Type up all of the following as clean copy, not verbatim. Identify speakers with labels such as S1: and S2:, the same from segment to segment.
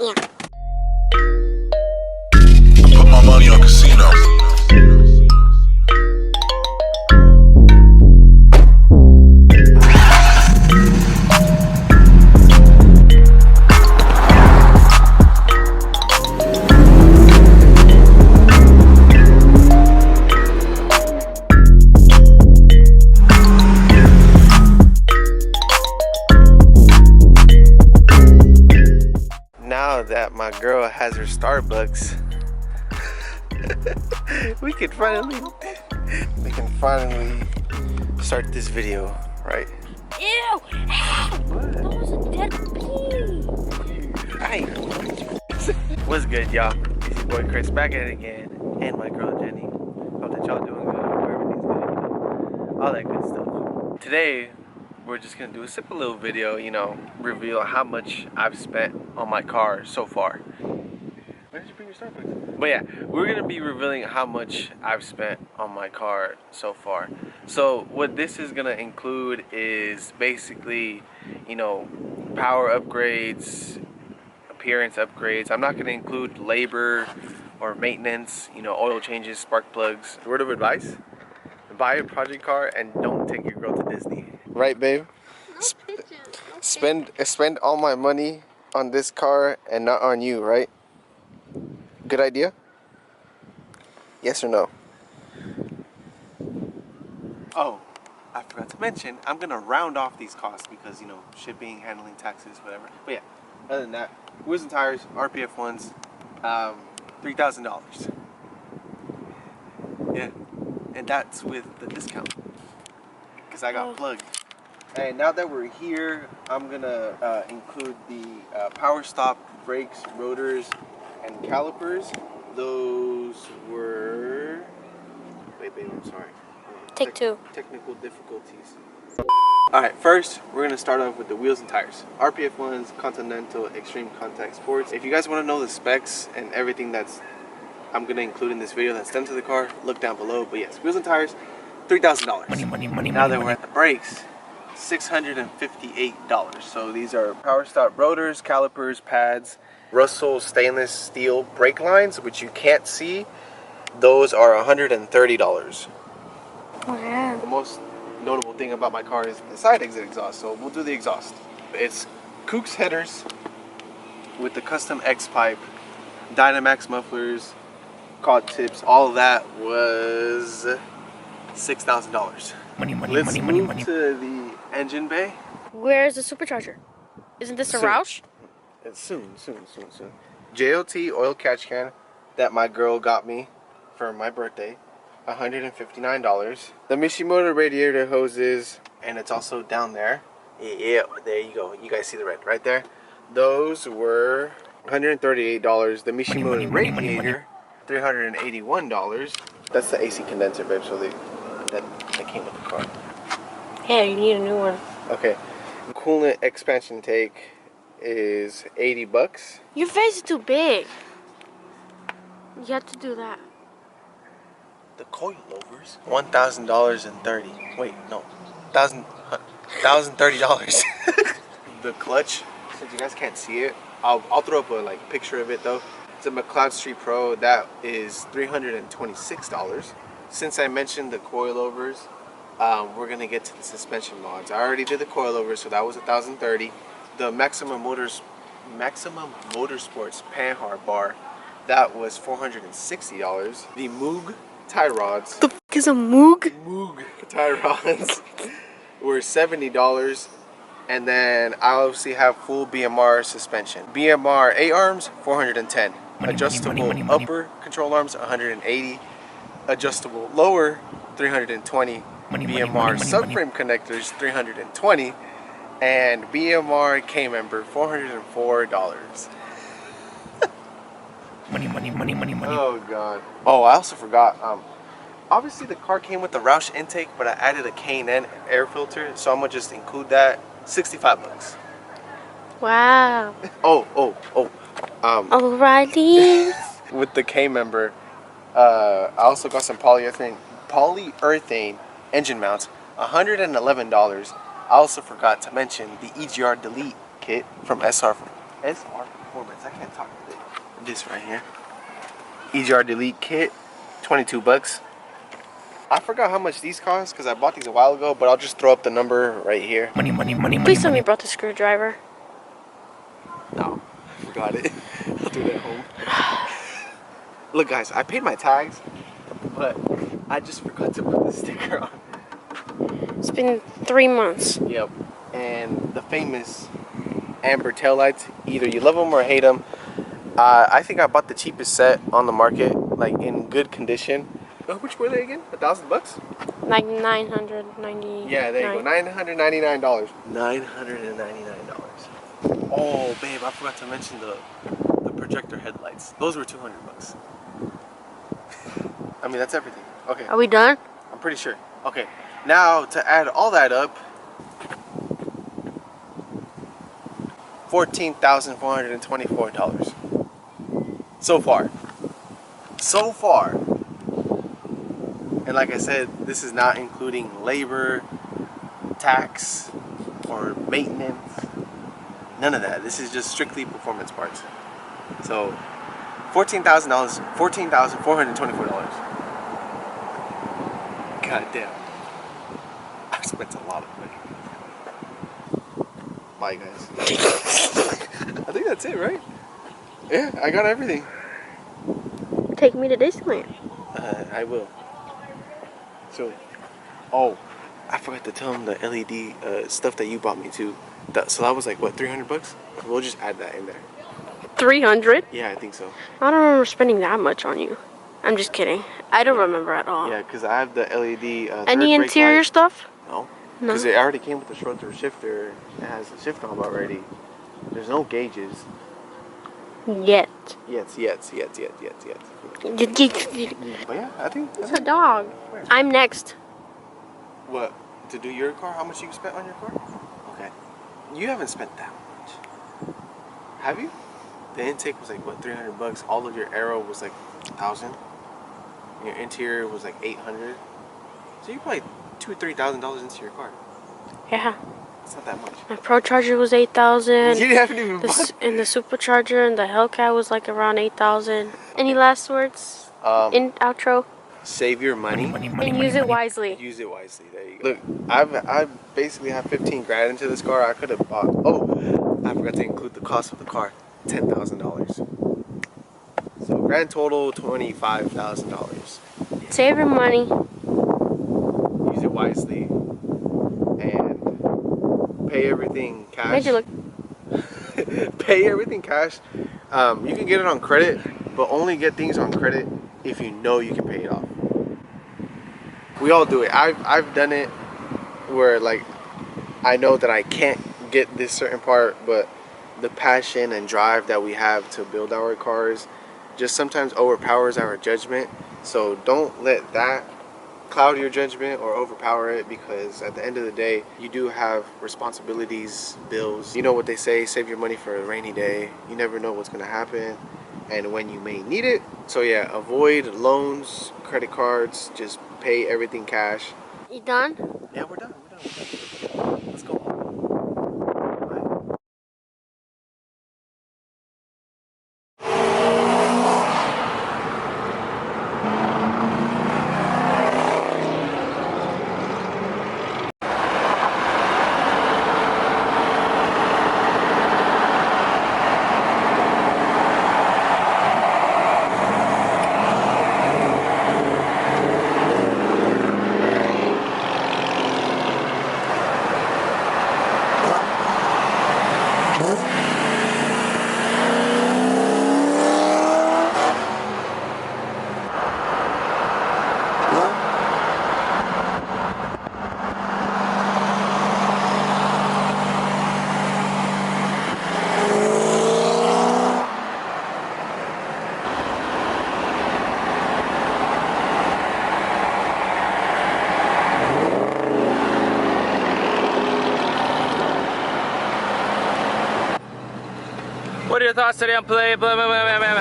S1: Yeah.
S2: Put my money on casino.
S3: Now that my girl has her Starbucks, we can finally start this video, right?
S1: Ew!
S3: What?
S1: That was a dead bee!
S3: Hey! What's good, y'all? It's your boy Chris back at it again, and my girl Jenny. Hope that y'all doing good, hope everything's good, all that good stuff. Today, we're just gonna do a simple little video, reveal how much I've spent on my car so far. Why did you bring your Starbucks? But yeah, we're gonna be revealing how much I've spent on my car so far. So what this is gonna include is basically, power upgrades, appearance upgrades. I'm not gonna include labor or maintenance, oil changes, spark plugs. Word of advice: buy a project car and don't take your girl to Disney. Right, babe? Spend all my money on this car and not on you, right? Good idea? Yes or no? Oh, I forgot to mention, I'm gonna round off these costs because, shipping, handling, taxes, whatever. But yeah, other than that, wheels and tires, RPF ones, $3,000. Yeah, and that's with the discount because I got plugged. And now that we're here, I'm gonna include the PowerStop brakes, rotors, and calipers. Those were... Wait, babe, I'm sorry.
S1: Take two.
S3: Technical difficulties. Alright, first, we're gonna start off with the wheels and tires. RPF ones, Continental Extreme Contact Sports. If you guys wanna know the specs and everything I'm gonna include in this video that's done to the car, look down below. But yes, wheels and tires, $3,000. Now that we're at the brakes, $658. So these are PowerStop rotors, calipers, pads, Russell stainless steel brake lines, which you can't see. Those are $130.
S1: Wow.
S3: The most notable thing about my car is the side exit exhaust, so we'll do the exhaust. It's Kooks headers with the custom X pipe, Dynamax mufflers, caught tips. All of that was $6,000. Let's move to the engine bay.
S1: Where's the supercharger? Isn't this a
S3: Soon.
S1: Roush?
S3: It's soon. JLT Oil Catch Can that my girl got me for my birthday, $159. The Mishimoto Radiator hoses, and it's also down there. Yeah, there you go. You guys see the red right there. Those were $138. The Mishimoto Radiator, $381. That's the AC condenser, babe. So that came with the car.
S1: Yeah, you need a new one.
S3: Okay, coolant expansion tank is $80.
S1: Your face is too big. You have to do that.
S3: The coilovers, $1,030. Wait, no, $1,030. The clutch, since you guys can't see it, I'll throw up a picture of it though. It's a Mcleod Street Pro. That is $326. Since I mentioned the coilovers, we're gonna get to the suspension mods. I already did the coilovers, so that was $1,030. The Maximum Motorsports Panhard bar, that was $460. The MOOG Tie Rods.
S1: The f is a MOOG?
S3: MOOG Tie Rods were $70. And then I obviously have full BMR suspension. BMR A-arms, $410. Adjustable upper control arms, $180. Adjustable lower, $320. BMR Subframe connectors, $320. And BMR K-member, $404. Oh god. Oh, I also forgot. Obviously the car came with the Roush intake, but I added a K&N air filter, so I'm gonna just include that. $65.
S1: Wow. Alrighty.
S3: With the K-member, I also got some polyurethane engine mounts, $111. I also forgot to mention the Egr Delete Kit from SR SR Performance. I can't talk with it. This right here. Egr Delete Kit, 22 bucks. I forgot how much these cost because I bought these a while ago, but I'll just throw up the number right here.
S1: Please tell me you brought the screwdriver.
S3: No, I forgot it. I'll do it at home. Look, guys, I paid my tags, but I just forgot to put the sticker on.
S1: It's been 3 months.
S3: Yep. And the famous amber taillights, either you love them or hate them. I think I bought the cheapest set on the market, like in good condition. Which were they again? $1,000?
S1: Like $990.
S3: Yeah, there you go. $999. $999. Oh, babe, I forgot to mention the projector headlights. Those were 200 bucks. I mean, that's everything. Okay.
S1: Are we done?
S3: I'm pretty sure. Okay. Now, to add all that up, $14,424. So far. So far. And like I said, this is not including labor, tax, or maintenance. None of that. This is just strictly performance parts. So, $14,000, $14,424. God damn. I spent a lot of money. Bye, guys. I think that's it, right? Yeah, I got everything.
S1: Take me to Disneyland.
S3: I will. So, oh, I forgot to tell him the LED stuff that you bought me too. So that was like, what, 300 bucks? We'll just add that in there.
S1: 300?
S3: Yeah, I think so.
S1: I don't remember spending that much on you. I'm just kidding. I don't remember at all.
S3: Yeah, because I have the LED.
S1: Any interior stuff?
S3: No.
S1: No.
S3: Because it already came with the Rotors shifter. It has a shift knob already. There's no gauges.
S1: Yet.
S3: Yet. But yeah, I think.
S1: It's a dog.
S3: Where?
S1: I'm next.
S3: What? To do your car? How much you spent on your car? Okay. You haven't spent that much. Have you? The intake was like, what, 300 bucks? All of your aero was like 1,000. Your interior was like 800. So you probably $2,000 or $3,000 into your car.
S1: Yeah.
S3: It's not that much.
S1: My Pro Charger was 8,000.
S3: You haven't even bought.
S1: And the Supercharger and the Hellcat was like around 8,000. Any last words? In outro?
S3: Save your money.
S1: And use it wisely.
S3: Use it wisely. There you go. Look, I basically have 15 grand into this car. I could have bought. Oh, I forgot to include the cost of the car. $10,000. So grand total $25,000.
S1: Save your money.
S3: Use it wisely. And pay everything cash.
S1: How'd you look?
S3: Pay everything cash. You can get it on credit, but only get things on credit if you know you can pay it off. We all do it. I've done it where like I know that I can't get this certain part, but the passion and drive that we have to build our cars just sometimes overpowers our judgment. So don't let that cloud your judgment or overpower it, because at the end of the day you do have responsibilities, bills. You know what they say, save your money for a rainy day. You never know what's going to happen and when you may need it. So yeah, avoid loans, credit cards, just pay everything cash.
S1: You done?
S3: Yeah, we're done. Let's go.
S4: What are your thoughts today on play? Blah, blah, blah, blah, blah.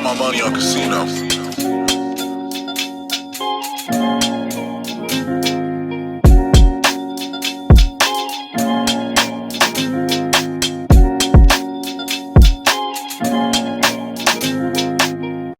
S2: my money on casino.